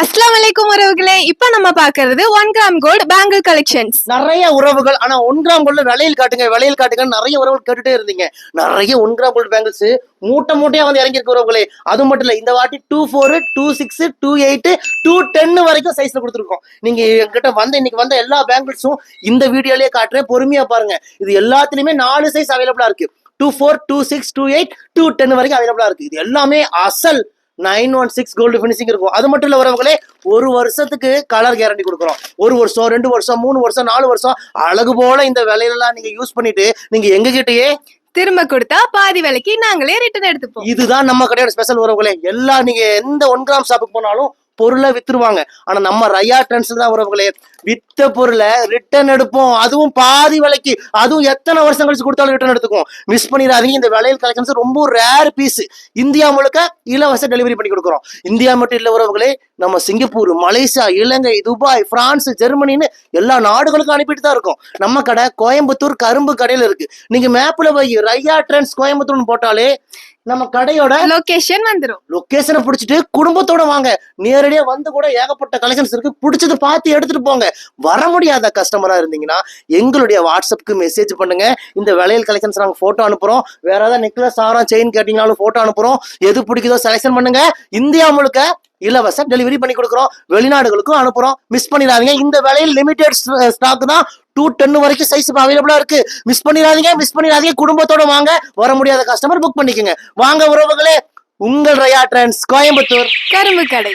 அஸ்ஸலாமு அலைக்கும் உறவுகளே, இப்ப நம்ம பாக்குறது 1 கிராம் கோல்ட் பேங்கிள் கலெக்ஷன்ஸ். நிறைய உறவுகள் ஆனா 1 கிராம் கோல்ட்ல விலையில் காட்டுங்க நிறைய உறவுகள் கேட்டுட்டே இருந்தீங்க. நிறைய 1 கிராம் கோல்ட் பேங்கிள்ஸ் மூட்டையா வந்து இறங்கி இருக்க உறவுகளே. அது மட்டும் இல்ல, இந்த வாட்டி 24, 26, 28, 210 வரைக்கும் சைஸ்ல கொடுத்துருக்கோம். நீங்க என்கிட்ட இன்னைக்கு வந்த எல்லா பேங்கிள்ஸும் இந்த வீடியோலயே காட்டுறேன், பொறுமையா பாருங்க. இது எல்லாத்துலயுமே 4 சைஸ் அவைலபிளா இருக்கு. 24, 26, 28, 210 வரைக்கும் அவைலபிளா இருக்கு. இது எல்லாமே அசல் 916 கோல்டு பினிஷிங் இருக்கும். அது மட்டும் இல்ல உறவுகளே, ஒரு வருஷத்துக்கு கலர் கேரண்டி கொடுக்குறோம். 1 வருஷம், 2 வருஷம், 3 வருஷம், 4 வருஷம் அழகு போல இந்த விலையிலாம் நீங்க யூஸ் பண்ணிட்டு நீங்க எங்க கிட்டயே திரும்ப கொடுத்தா பாதி விலைக்கு நாங்களே ரிட்டர்ன் எடுத்துப்போம். இதுதான் நம்ம கடையோட ஸ்பெஷல் உறவுகளே. நீங்க எந்த 1 கிராம் ஷாப்புக்கு போனாலும் பொருளை வித்துருவாங்க. ஆனா நம்ம ரையா ட்ரெண்ட்ஸ்ல தான் உறவுகளே வித்த பொருளை ரிட்டர்ன் எடுப்போம். அதுவும் பாதி விலைக்கு. அதுவும் எத்தனை வருஷம் கழிச்சு கொடுத்தாலும் ரிட்டர்ன் எடுத்துக்கும். மிஸ் பண்ணிடாதீங்க. இந்த விலையில் கலெக்ஷன்ஸ் ரொம்ப ரேர் பீஸ். இந்தியா முழுக்க இலவச டெலிவரி பண்ணி கொடுக்குறோம். இந்தியா மட்டும் இல்ல உறவுகளே, நம்ம சிங்கப்பூர், மலேசியா, இலங்கை, துபாய், பிரான்ஸ், ஜெர்மனின்னு எல்லா நாடுகளுக்கும் அனுப்பிட்டு தான் இருக்கோம். நம்ம கடை கோயம்புத்தூர் கரும்பு கடையில இருக்கு. நீங்க மேப்ல போய் ரையா ட்ரெண்ட்ஸ் கோயம்புத்தூர்னு போட்டாலே நம்ம கடையோட லொகேஷன் வந்துரும். லொகேஷனை பிடிச்சிட்டு குடும்பத்தோட வாங்க. நேரடியா வந்து கூட ஏகப்பட்ட கலெக்ஷன்ஸ் இருக்கு. பிடிச்சது பார்த்து எடுத்துட்டு போங்க. வர முடியாத கஸ்டமரா இருந்தீங்கன்னா எங்களுடைய வாட்ஸ்அப்புக்கு மெசேஜ் பண்ணுங்க. இந்த விலையில் கலெக்ஷன்ஸ் நாங்க போட்டோ அனுப்புறோம். வேற ஏதாவது நெக்லஸ், ஆரம், செயின் கேட்டீங்கன்னாலும் போட்டோ அனுப்புறோம். எது பிடிக்குதோ செலக்ஷன் பண்ணுங்க. இந்தியா முழுக்க இலவச டெலிவரி பண்ணி கொடுக்குறோம். வெளிநாடுகளுக்கும் அனுப்புறோம். மிஸ் பண்ணிடாதீங்க. இந்த விலையில் லிமிடெட் ஸ்டாக் தான். 210 வரைக்கும் சைஸ் அவைலபிளா இருக்கு. மிஸ் பண்ணிடாதீங்க. குடும்பத்தோட வாங்க. வர முடியாத கஸ்டமர் புக் பண்ணிக்கோங்க. வாங்க உறவுகளே, உங்கள் ரையா ட்ரெண்ட்ஸ் கோயம்புத்தூர் கரும்பு கடை.